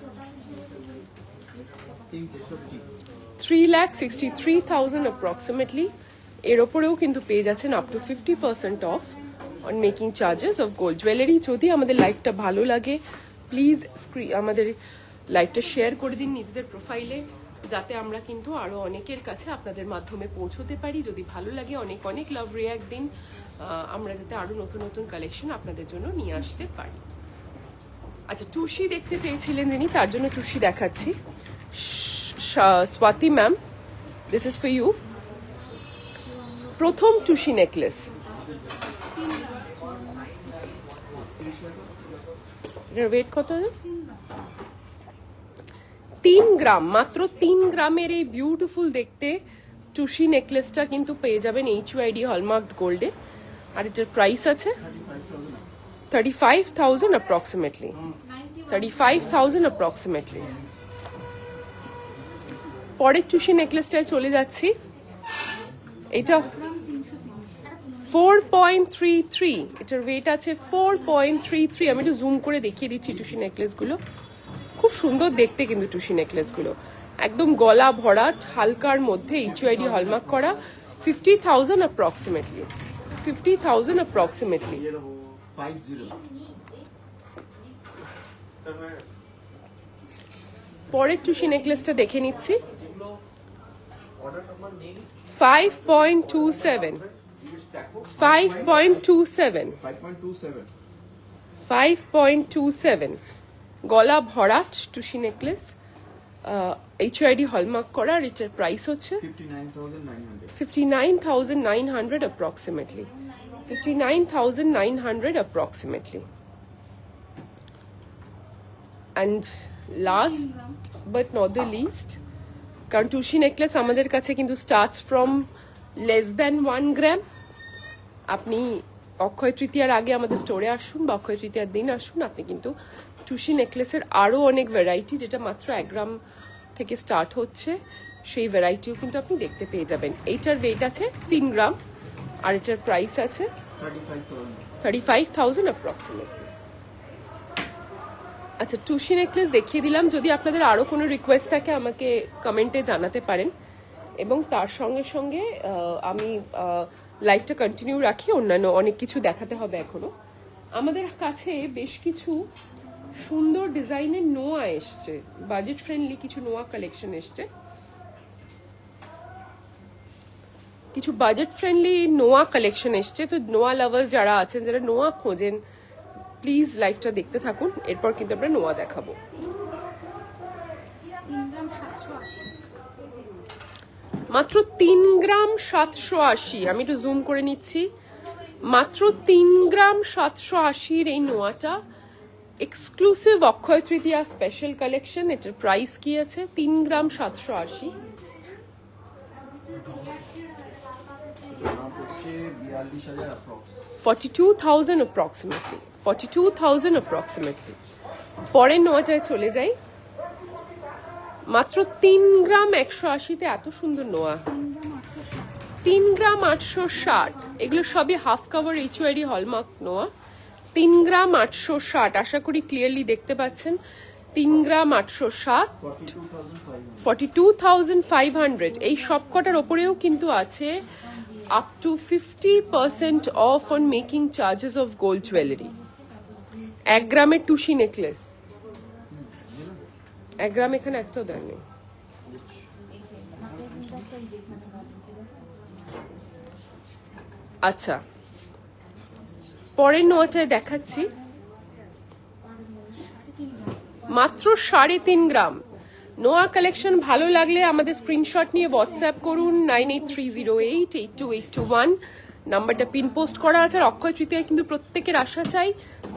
3,63,000 অ্যাপ্রক্সিমেটলি। এর ওপরেও কিন্তু পেয়ে যাচ্ছেন up to 50% off on making charges of gold jewellery. যদি আমাদের লাইফটা ভালো লাগে প্লিজ আমাদের লাইফটা শেয়ার করে দিন নিজেদের প্রোফাইলে, যাতে আমরা কিন্তু আরো অনেকের কাছে আপনাদের মাধ্যমে পৌঁছতে পারি। যদি ভালো লাগে অনেক অনেক লাভ রিয়াক্ট দিন, আমরা যাতে আরো নতুন নতুন কালেকশন আপনাদের জন্য নিয়ে আসতে পারি। আচ্ছা, টুসি দেখতে চেয়েছিলেন যিনি, তার জন্য টুসি দেখাচ্ছি। Swati ma'am, this is for you. প্রথম টুসি নেকলেস, ওয়েট কত? 3 গ্রাম, মাত্র 3 গ্রামের এই বিউটিফুল দেখতে টুসি নেকলেসটা কিন্তু পেয়ে যাবেন HUID হলমার্ক গোল্ডে। আর এটার প্রাইস আছে 35,000 অ্যাপ্রক্সিমেটলি, 35,000 অ্যাপ্রক্সিমেটলি। পরের টুসি নেকলেসটায় চলে যাচ্ছি। এটা 4.33, এটার ওয়েট আছে 4.33। আমি একটু জুম করে দেখিয়ে দিচ্ছি টুসি নেকলেসগুলো, খুব সুন্দর দেখতে কিন্তু টুসি নেকলেসগুলো, একদম গলা ভরাট হালকার মধ্যে HUID হলমার্ক করা। 50,000 অ্যাপ্রক্সিমেটলি, 50,000 অ্যাপ্রক্সিমেটলি। পরের টুসি নেকলেসটা দেখে নিচ্ছি। 5.27, 5.27, 5.27 গলা ভরাট টুসি নেকলেস, HUID হলমার্ক করা। আর এটার প্রাইস হচ্ছে 59,900 approximately, 59,900 approximately. And last but not the least, কারণ টুসি নেকলেস আমাদের কাছে কিন্তু starts from less than 1 gram. আপনি অক্ষয় তৃতীয়ার আগে আমাদের স্টোরে আসুন বা অক্ষয় তৃতীয়ার দিন আসুন, আপনি কিন্তু টুসি নেকলেসের আরও অনেক ভ্যারাইটি, যেটা মাত্র 1 গ্রাম থেকে স্টার্ট হচ্ছে, সেই ভ্যারাইটিও কিন্তু আপনি দেখতে পেয়ে যাবেন। এইটার ওয়েট আছে 3 গ্রাম আর এটার প্রাইস আছে 35,000 অ্যাপ্রক্সিমেটলি। আচ্ছা, টুসি নেকলেস দেখিয়ে দিলাম। যদি আপনাদের আরও কোনো রিকোয়েস্ট থাকে আমাকে কমেন্টে জানাতে পারেন, এবং তার সঙ্গে সঙ্গে আমি লাইফটা কন্টিনিউ রাখি, অন্যান্য অনেক কিছু দেখাতে হবে এখনো। আমাদের কাছে বেশ কিছু সুন্দর ডিজাইনের নোয়া এসছে, বাজেট ফ্রেন্ডলি কিছু নোয়া কালেকশন এসছে, কিছু বাজেট ফ্রেন্ডলি নোয়া কালেকশন এসছে। তো নোয়া লাভার্স যারা আছেন, যারা নোয়া খোঁজেন, প্লিজ লাইভটা দেখতে থাকুন, এরপর কিন্তু আমরা নোয়া দেখাবো। মাত্র 3 গ্রাম 780, আমি একটু জুম করে নিচ্ছি, মাত্র 3 গ্রাম 780 এই নোয়াটা exclusive Akshaya Tritiya special collection. এটার প্রাইস কি আছে? 3 গ্রাম 780, 42,000 approximately, 42,000 approximately। পরের নোয়াটায় চলে যাই, মাত্র 3 গ্রাম 180-তে এত সুন্দর নোয়া, 3 গ্রাম 860, এগুলো সবই হাফ কাভার HYD হলমার্ক নোয়া। 3 গ্রাম 860, আশা করি ক্লিয়ারলি দেখতে পাচ্ছেন। 3 গ্রাম 860, 42,500। এই সবকটার ওপরেও কিন্তু আছে up to 50% off on making charges of gold jewelry। 1 গ্রামের টুসি নেকলেস, 1 গ্রাম এখানে একটাও দেননি। আচ্ছা, পরের নোয়াটায় দেখাচ্ছি, মাত্র 3.5 গ্রাম। নোয়া কালেকশন ভালো লাগলে আমাদের স্ক্রিনশট নিয়ে হোয়াটসঅ্যাপ করুন 9830882821, নাম্বারটা পিন পোস্ট করা আছে। আর অক্ষয় তৃতীয়ায় কিন্তু প্রত্যেকের আশা চাই।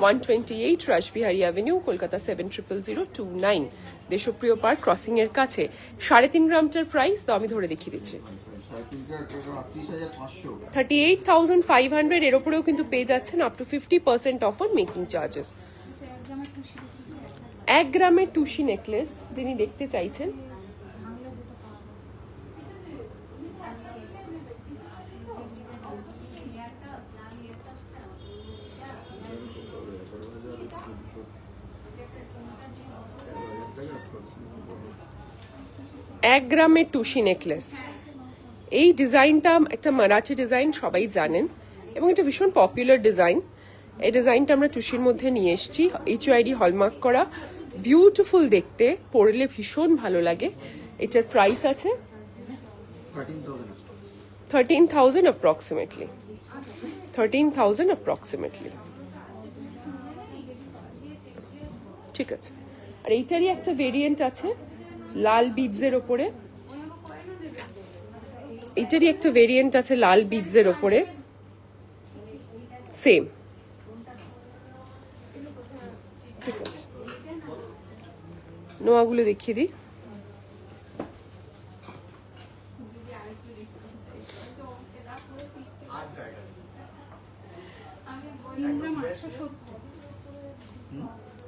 128 রাসবিহারী অ্যাভিনিউ, কলকাতা 700029, দেশপ্রিয় পার্ক ক্রসিং এর কাছে। 3.5 গ্রামটার প্রাইস তো আমি ধরে দেখিয়ে দিচ্ছি, 38,500। এর ওপরেও কিন্তু পেয়ে যাচ্ছেন up to 50% off on making charges. 1 গ্রামের টুসি নেকলেস যিনি দেখতে চাইছেন, এক গ্রামের টুসি নেকলেস। এই ডিজাইনটা একটা মারাঠি ডিজাইন, সবাই জানেন, এবং এটা ভীষণ পপুলার ডিজাইন। এই ডিজাইনটা আমরা টুসির মধ্যে নিয়ে এসেছি, HYD হলমার্ক করা, বিউটিফুল দেখতে, পরলে ভীষণ ভালো লাগে। এটার প্রাইস আছে 13,000 approximately, 13,000 approximately। ঠিক আছে, আর এইটারই একটা ভেরিয়েন্ট আছে লাল বিডসের ওপরে, এটারই একটা ভেরিয়েন্ট আছে লাল বিডসের ওপরে, সেম। ঠিক আছে, নোয়াগুলো দেখিয়ে দিই।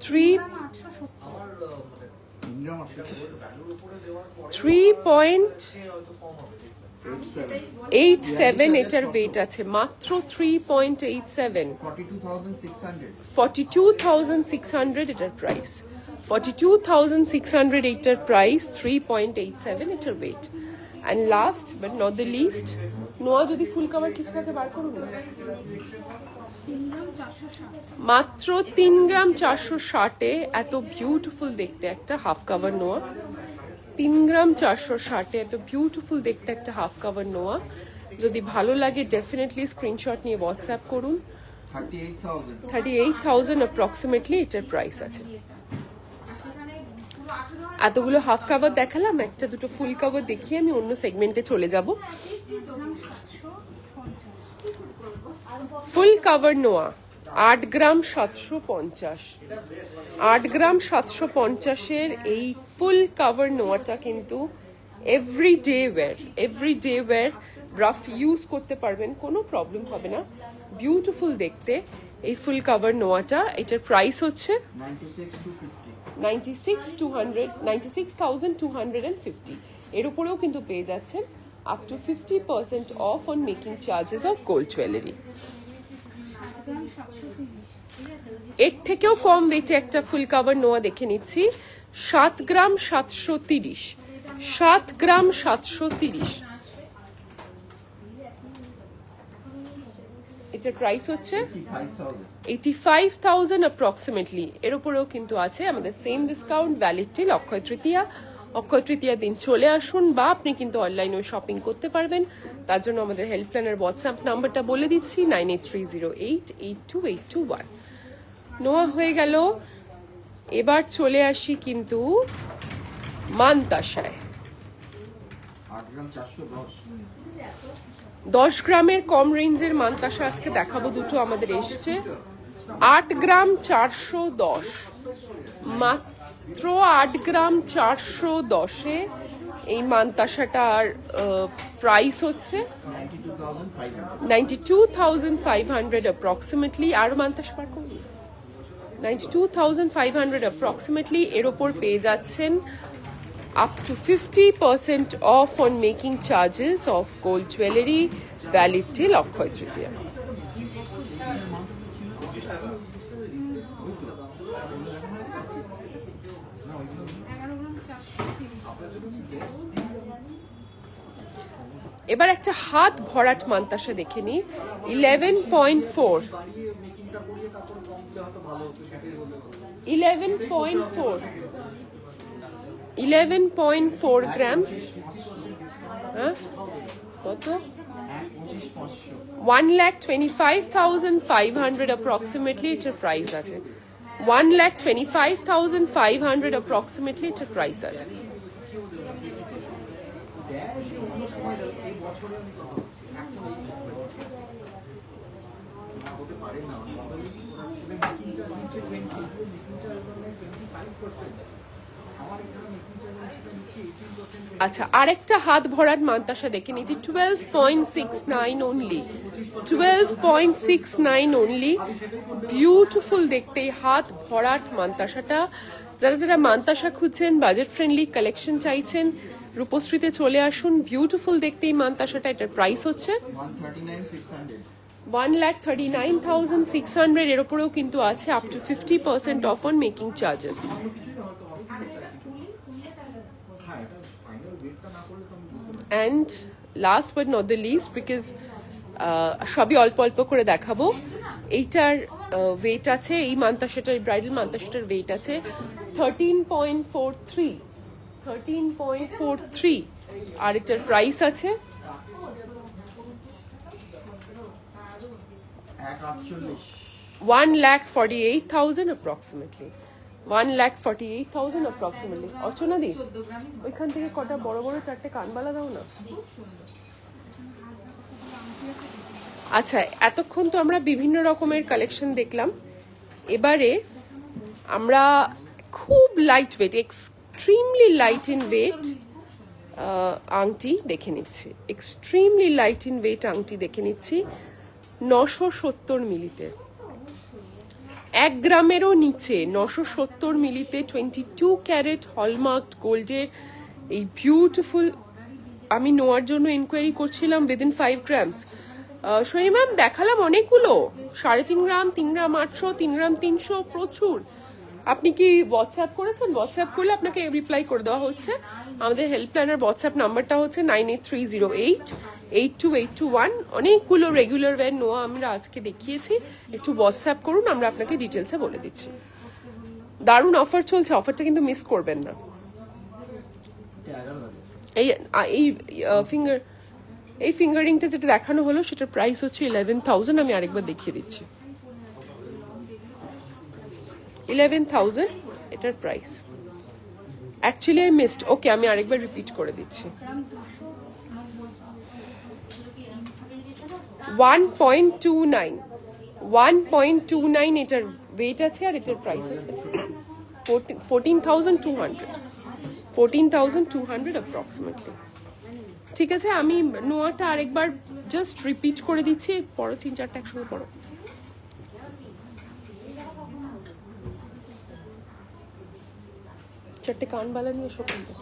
Three 3.87 এটার ওয়েট আছে, মাত্র 3.87, 42,600 এটার প্রাইস, 42,600 এটার প্রাইস, 3.87 এটার weight. And last but not the least, নোয়া যদি ফুল কভার কিছু থাকে বার করুন না, মাত্র 3 গ্রাম 460-এ এত বিউটিফুল দেখতে একটা হাফ কাভার নোয়া। 3 গ্রাম 460-এ এত বিউটিফুল দেখতে একটা হাফ কাভার নোয়া। যদি ভালো লাগে ডেফিনেটলি স্ক্রিনশট নিয়ে হোয়াটসঅ্যাপ করুন। 38,000 অ্যাপ্রক্সিমেটলি এটার প্রাইস আছে। এতগুলো হাফ কাভার দেখালাম, একটা দুটো ফুল কাভার দেখিয়ে আমি অন্য সেগমেন্টে চলে যাব। ফুল কাভার নোয়া 8 গ্রাম 750, 8 গ্রাম 750-এর এই ফুল কাভার নোয়াটা কিন্তু এভরিডে ওয়্যার রাফ ইউজ করতে পারবেন, কোনো প্রবলেম হবে না, বিউটিফুল দেখতে এই ফুল কাভার নোয়াটা। এটার প্রাইস হচ্ছে 96,250। এর উপরেও কিন্তু পেয়ে যাচ্ছেন up to 50% off on making charges of gold jewellery. এর থেকেও কম ওয়েটে একটা ফুল কাভার নোয়া দেখে নিচ্ছি, 7 গ্রাম 730, 7 গ্রাম 730। এটার প্রাইস হচ্ছে 85,000 অ্যাপ্রক্সিমেটলি। এর উপরেও কিন্তু আছে আমাদের same discount valid till Akshaya তৃতীয়া। অক্ষয় তৃতীয়ার দিন চলে আসুন, বা আপনি কিন্তু অনলাইনেও শপিং করতে পারবেন। তার জন্য আমাদের হেল্পলাইনের হোয়াটসঅ্যাপ নাম্বারটা বলে দিচ্ছি 9830882821। নোয়া হয়ে গেল, এবার চলে আসি কিন্তু মানতাসায়। 10 গ্রামের কম রেঞ্জের মানতাসা আজকে দেখাবো, দুটো আমাদের এসছে। 8 গ্রাম 410, মাত্র 8 গ্রাম 410-এ এই মানতাসাটার প্রাইস হচ্ছে 92,500 অ্যাপ্রক্সিমেটলি। আরো মানতাসা পার করুন, 92,500 অ্যাপ্রক্সিমেটলি। এর ওপর পেয়ে যাচ্ছেন up to 50% off on making charges of gold jewellery valid till Akshaya Tritiya. এবার একটা হাত ভরাট মানতাসা দেখে নি, 11.4 11.4 grams, কত? 1,25,500 approximately এটার প্রাইস আছে। 1,25,500 approximately এটার প্রাইস আছে। আচ্ছা, আরেকটা হাত ভরাট মানতাসা দেখে নিচ্ছি, 12.69 অনলি, 12.69 অনলি। বিউটিফুল দেখতে হাত ভরাট মানতাসাটা। যারা যারা মানতাসা খুঁজছেন, বাজেট ফ্রেন্ডলি কালেকশন চাইছেন, রূপশ্রীতে চলে আসুন। বিউটিফুল দেখতে এই মানতাসাটা, এটার প্রাইস হচ্ছে 1,39,600। এর উপরেও কিন্তু আছে up to 50% off on making charges. And last but not the least, because সবই অল্প অল্প করে দেখাবো, এইটার ওয়েট আছে, এই মানতাসাটার, ব্রাইডাল মানতাসাটার ওয়েট আছে 13.43, আর এটার প্রাইস আছে 1,48,000 approximately, 1,48,000 approximately. অর্চনা দি, ওইখান থেকে কটা বড় বড় চারটে কানবালা দাও না। আচ্ছা, এতক্ষণ তো আমরা বিভিন্ন রকমের কালেকশন দেখলাম। এবারে আমরা খুব light weight, extremely light in weight আংটি দেখে নিচ্ছি। এক্সট্রিমলি লাইট ইন ওয়েট আংটি দেখে নিচ্ছি 970 মিলিতে, 1 গ্রামেরও নিচে 970 মিলিতে 22 ক্যারেট হলমার্কড গোল্ডের এই বিউটিফুল। আমি নোয়ার জন্য ইনকোয়ারি করছিলাম উইদিন 5 গ্রামস। সোনি ম্যাম দেখালাম অনেকগুলো, 3.5 গ্রাম, 3 গ্রাম 800, 3 গ্রাম 300, প্রচুর। আপনি কি হোয়াটসঅ্যাপ করেছেন? হোয়াটসঅ্যাপ করলে আপনাকে রিপ্লাই করে দেওয়া হচ্ছে। আমাদের হেল্পলাইনের হোয়াটসঅ্যাপ নাম্বারটা হচ্ছে 9830882821। অনেকগুলো রেগুলার ওয়্যার নোয়া আমরা আজকে দেখিয়েছি, একটু হোয়াটসঅ্যাপ করুন, আমরা আপনাকে ডিটেলসে বলে দিচ্ছি। দারুণ অফার চলছে, অফারটা কিন্তু মিস করবেন না। এই ফিঙ্গারিংটা যেটা দেখানো হলো সেটার প্রাইস হচ্ছে 11,000। আমি আরেকবার দেখিয়ে দিচ্ছি, 11,000 এটার প্রাইস। অ্যাকচুয়ালি আই মিসড, ওকে আমি আরেকবার রিপিট করে দিচ্ছি। 1.29 এটার ওয়েট আছে, আর এটার প্রাইস আছে 14,200 অ্যাপ্রক্সিমেটলি। ঠিক আছে, আমি নোয়াটা আরেকবার জাস্ট রিপিট করে দিচ্ছি, পড়ো 3-4টা একসঙ্গে পড়ো। চারটে কানবালা নিয়ে এসো কিন্তু।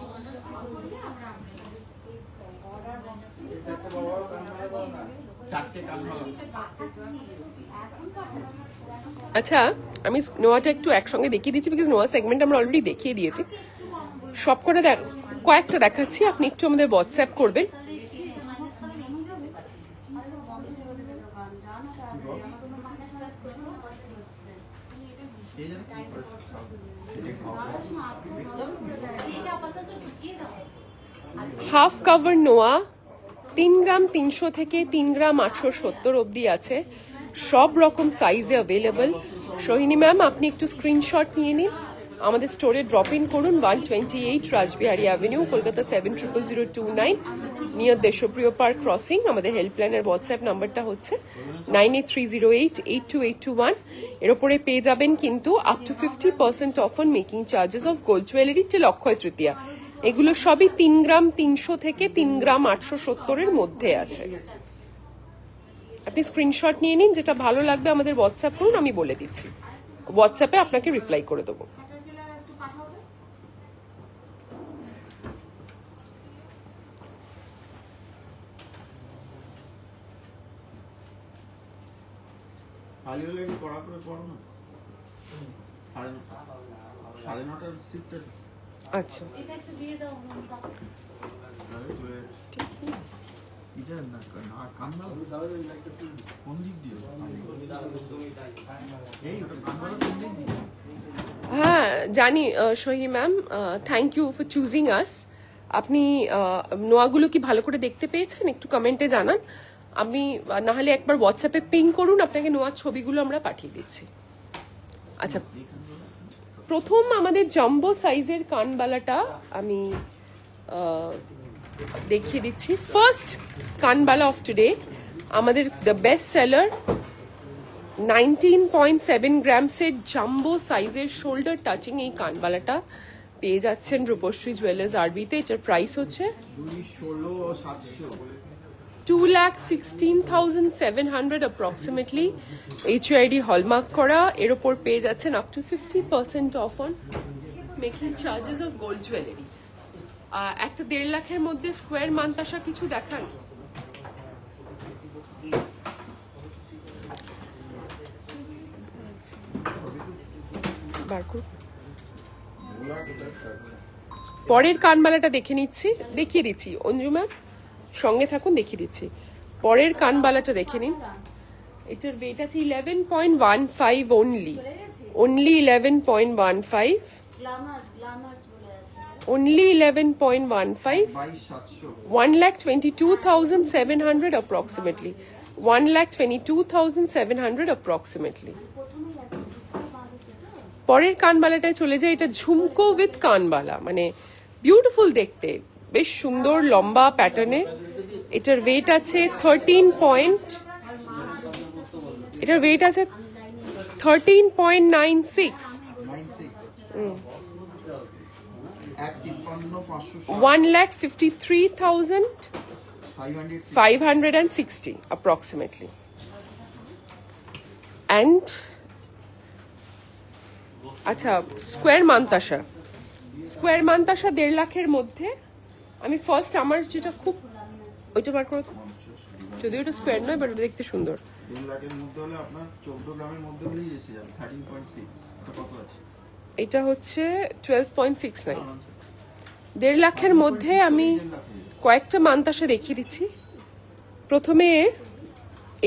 আচ্ছা, আমি নোয়াটা একটু একসঙ্গে দেখিয়ে দিচ্ছি, বিকজ নোয়া সেগমেন্ট আমরা অলরেডি দেখিয়ে দিয়েছি। সব করে কয়েকটা দেখাচ্ছি, আপনি একটু আমাদের হোয়াটসঅ্যাপ করবেন। হাফ কাভার নোয়া 3 গ্রাম 300 থেকে 3 গ্রাম 870 অবধি আছে, সব রকম সাইজে অ্যাভেলেবল। সোহিনী ম্যাম আপনি একটু স্ক্রিনশট নিয়ে নিন, আমাদের স্টোরে ড্রপ ইন করুন, 128 রাজবিহারী অ্যাভিনিউ, কলকাতা 700029, নিয়ার দেশপ্রিয় পার্ক ক্রসিং। আমাদের হেল্পলাইনের হোয়াটসঅ্যাপ নাম্বারটা হচ্ছে 9830882821। এর ওপরে পেয়ে যাবেন কিন্তু up to 50% off on making charges of gold jewellery till Akshaya Tritiya. এগুলো সবই 3 গ্রাম 300 থেকে 3 গ্রাম 870 এর মধ্যে আছে। আপনি স্ক্রিনশট নিয়ে নিন, যেটা ভালো লাগবে আমাদের হোয়াটসঅ্যাপ করুন, আমি বলে দিচ্ছি, হোয়াটসঅ্যাপে আপনাকে রিপ্লাই করে দেবো। আচ্ছা হ্যাঁ জানি Sohini ma'am, thank you for choosing us. আপনি নোয়াগুলো কি ভালো করে দেখতে পেয়েছেন? একটু কমেন্টে জানান, আমি না হলে একবার হোয়াটসঅ্যাপে পিং করুন, আপনাকে নোয়ার ছবিগুলো আমরা পাঠিয়ে দিচ্ছি। আচ্ছা, প্রথম আমাদের জাম্বো সাইজের কানবালাটা আমি দেখিয়ে দিচ্ছি। ফার্স্ট কানবালা অফ টুডে, আমাদের দ্য বেস্ট সেলার 19.7 গ্রামসের জাম্বো সাইজের শোল্ডার টাচিং এই কানবালাটা পেয়ে যাচ্ছেন রূপশ্রী জুয়েলার্স আরবিতে। এটার প্রাইস হচ্ছে 2,16,700 অ্যাপ্রক্সিমেটলি, HUID হলমার্ক করা। এর ওপর পেয়ে যাচ্ছেন up to 50% off on making charges of gold jewellery. একটা 1.5 লাখের মধ্যে স্কোয়ার মান্তাসা কিছু দেখান। পরের কানবালাটা দেখিয়ে দিচ্ছি অঞ্জু ম্যাম, সঙ্গে থাকুন, দেখিয়ে দিচ্ছি। পরের কানবালাটা দেখে নিন, এটার ওয়েট আছে 11.15 অনলি 11.15, only 11.15, 1,22,700 approximately, 1,22,700 approximately। পরের কানবালাটায় চলে যায়, এটা ঝুমকো উইথ কানবালা, মানে বিউটিফুল দেখতে, বেশ সুন্দর লম্বা প্যাটার্নে। এটার ওয়েট আছে 13.96, 1,53,560 approximately। And আচ্ছা, স্কোয়ার মান্তাসা 1.5 লাখের মধ্যে আমি ফার্স্ট, আমার যেটা খুব, ওইটা বার করো তো, যদিও ওটা স্কোয়ার নয় বাট ওটা দেখতে সুন্দর। 2 লাখের মধ্যে হলে আপনার 14 গ্রামের মধ্যে হলেই এসে যাবে 13.6। এটা কত আছে? এটা হচ্ছে 12.69। 1.5 লাখের মধ্যে আমি কয়েকটা মান্তাসা দেখিয়ে দিচ্ছি। প্রথমে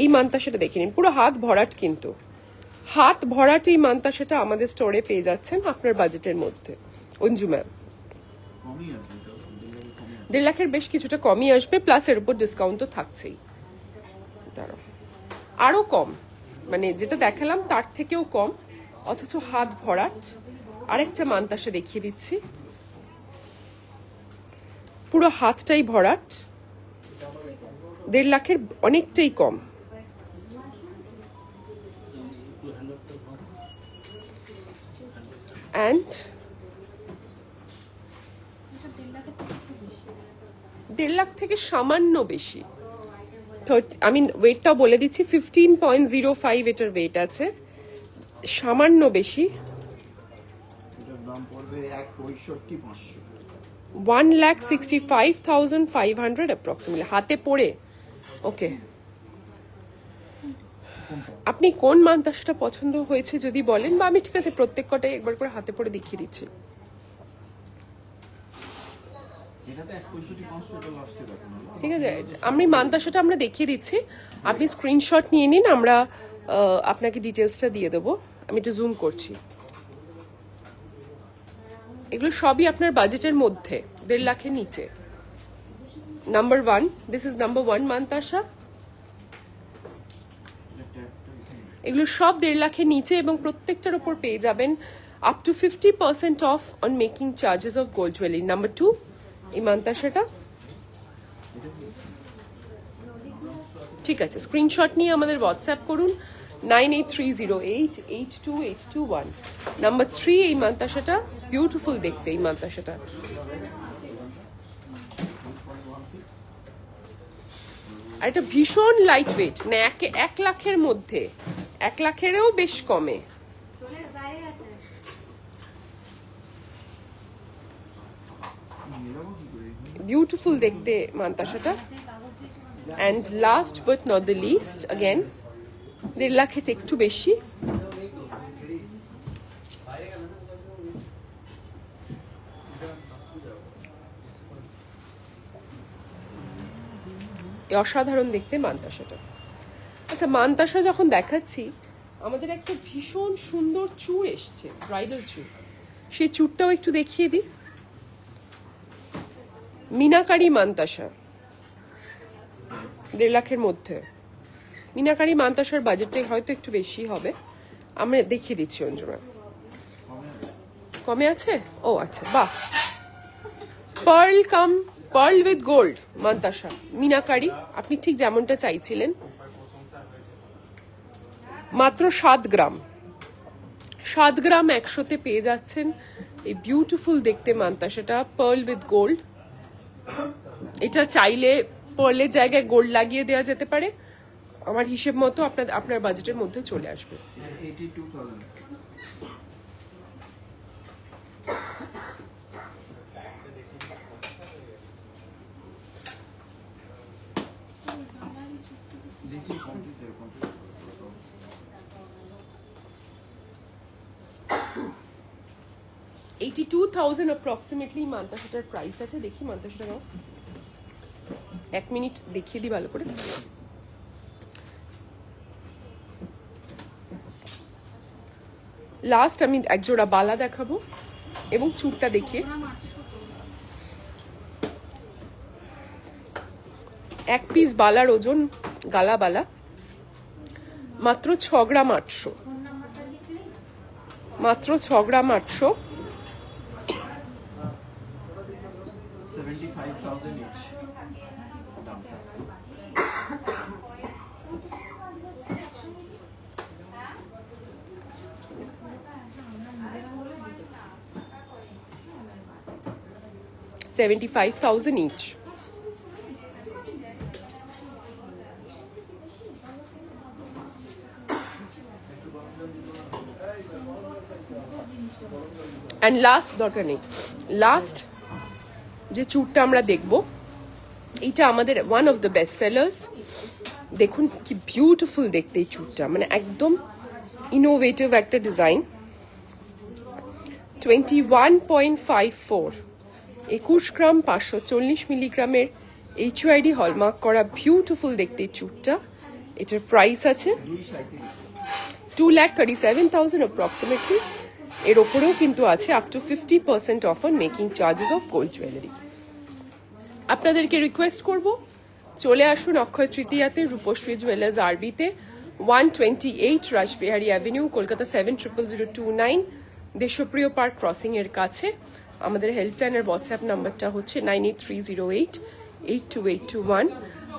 এই মান্তাসাটা দেখে নিন, পুরো হাত ভরাট, কিন্তু হাত ভরাট এই মান্তাসাটা আমাদের স্টোরে পেয়ে যাচ্ছেন আপনার বাজেটের মধ্যে। অঞ্জু ম্যাম 1.5 লাখের বেশ কিছুটা কমই আসবে, প্লাস এর উপর ডিসকাউন্ট তো থাকছেই। আরো কম, মানে যেটা দেখালাম তার থেকেও কম, অথচ হাত ভরাট। আরেকটা মান্তাসা দেখিয়ে দিচ্ছি, পুরো হাতটাই ভরাট, 1.5 লাখের অনেকটাই কম। অ্যান্ড 1.5 লাখ থেকে সামান্য বেশি, আমি ওয়েটটাও বলে দিচ্ছি, 15.05 এটার ওয়েট আছে, সামান্য বেশি। 1,65,500 অ্যাপ্রক্সিমেটলি হাতে পড়ে। ওকে, আপনি কোন মান্তাসাটা পছন্দ হয়েছে যদি বলেন, বা আমি ঠিক আছে প্রত্যেক কটাই একবার করে হাতে পড়ে দেখিয়ে দিচ্ছি। ঠিক আছে, আমি মান্তাসাটা আমরা দেখিয়ে দিচ্ছি, আপনি স্ক্রিনশট নিয়ে নিন, আমরা আপনাকে ডিটেলসটা দিয়ে দেবো। আমি একটু জুম করছি। এগুলো সবই আপনার বাজেটের মধ্যে, 1.5 লাখের নিচে। Number 1, this is number 1 mantasha. এগুলো সব 1.5 লাখের নিচে এবং প্রত্যেকটার উপর পেয়ে যাবেন up to 50% off on making charges of gold jewellery. Number 2 এই মান্তাসাটা, ঠিক আছে, স্ক্রিনশট নিয়ে আমাদের হোয়াটসঅ্যাপ করুন 9830882821। নাম্বার 3 এই মান্তাসাটা, বিউটিফুল দেখতে এই মান্তাসাটা। আর এটা ভীষণ লাইট ওয়েট, মানে 1 লাখের মধ্যে, 1 লাখেরও বেশ কমে। বিউটিফুল দেখতে মান্তাসাটা। And last but not the least, again 1.5 লাখের একটু বেশি, অসাধারণ দেখতে মান্তাসাটা। আচ্ছা, মান্তাসা যখন দেখাচ্ছি, আমাদের একটা ভীষণ সুন্দর চূড় এসছে, ব্রাইডাল চূড়, সেই চূড়টাও একটু দেখিয়ে দিই। মিনাকারি মান্তাসা, 1.5 লাখের মধ্যে। মিনাকারি মান্তাসার বাজেটটা হয়তো একটু বেশি হবে, আমরা দেখিয়ে দিচ্ছি। অঞ্জনা কমে আছে? ও আচ্ছা, বাহ। Pearl with gold Mantasha, meenakari, আপনি ঠিক যেমনটা চাইছিলেন। মাত্র 7 গ্রাম, 7 গ্রাম 100-তে পেয়ে যাচ্ছেন এই বিউটিফুল দেখতে মান্তাসাটা, পার্ল উইথ গোল্ড। এটা চাইলে পার্লের জায়গায় গোল্ড লাগিয়ে দেওয়া যেতে পারে, আমার হিসেব মতো আপনার বাজেটের মধ্যে চলে আসবে। 82,000। দেখি কমপ্লিট এরকম 82,000 অ্যাপ্রক্সিমেটলি মান্তাসাটার প্রাইস আছে। দেখি মান্তাসাটা, 1 মিনিট দেখিয়ে দিই ভালো করে। লাস্ট আমি এক জোড়া বালা দেখাবো এবং চুড়টা দেখিয়ে, 1 পিস বালার ওজন, গালা বালা, মাত্র 6 গ্রাম 800, মাত্র 6 গ্রাম 800। 75,000 each. $75,000 each. And last দরকার নেই, লাস্ট যে চুড়টা আমরা দেখব, এইটা আমাদের one of the best sellers. দেখুন কি বিউটিফুল দেখতে এই চুড়টা, মানে একদম ইনোভেটিভ একটা ডিজাইন। 21.54, 21 গ্রাম 540 মিলিগ্রামের HUID হলমার্ক করা বিউটিফুল দেখতে এই চুড়টা। এটার প্রাইস আছে 2,37,000 অ্যাপ্রক্সিমেটলি। এর ওপরেও কিন্তু আছে up to 50% off on making charges of gold jewellery. আপনাদেরকে রিকোয়েস্ট করব, চলে আসুন অক্ষয় তৃতীয়াতে রূপশ্রী জুয়েলার্স আরবিতে, 128 রাসবিহারী অ্যাভিনিউ, কলকাতা 700029, দেশপ্রিয় পার্ক ক্রসিং এর কাছে। আমাদের হেল্পলাইনের হোয়াটসঅ্যাপ নাম্বারটা হচ্ছে 9830882821।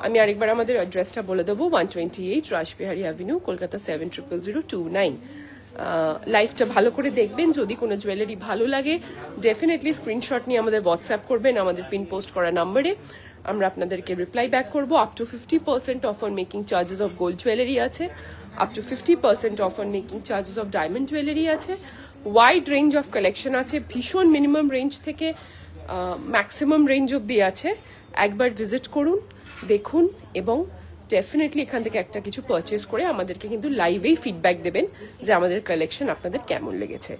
আমি আরেকবার আমাদের অ্যাড্রেসটা বলে দেবো, 128 রাসবিহারী অ্যাভিনিউ, কলকাতা 700029। লাইভটা ভালো করে দেখবেন, যদি কোনো জুয়েলারি ভালো লাগে ডেফিনেটলি স্ক্রিনশট নিয়ে আমাদের হোয়াটসঅ্যাপ করবেন আমাদের পিন পোস্ট করা নাম্বারে, আমরা আপনাদেরকে রিপ্লাই ব্যাক করবো। Up to 50% off on making charges of gold jewellery আছে, up to 50% off on making charges of diamond jewellery আছে, ওয়াইড রেঞ্জ অফ কালেকশন আছে, ভীষণ মিনিমাম রেঞ্জ থেকে ম্যাক্সিমাম রেঞ্জ অব্দি আছে। একবার ভিজিট করুন, দেখুন এবং ডেফিনেটলি এখান থেকে একটা কিছু পারচেস করে আমাদেরকে কিন্তু লাইভেই ফিডব্যাক দেবেন যে আমাদের কালেকশন আপনাদের কেমন লেগেছে।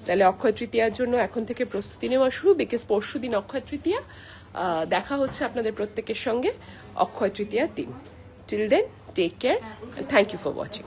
তাহলে অক্ষয় তৃতীয়ার জন্য এখন থেকে প্রস্তুতি নেওয়া শুরু, বিকজ পরশু দিন অক্ষয় তৃতীয়া। দেখা হচ্ছে আপনাদের প্রত্যেকের সঙ্গে অক্ষয় তৃতীয়ার দিন। Till then, take care, thank you for watching.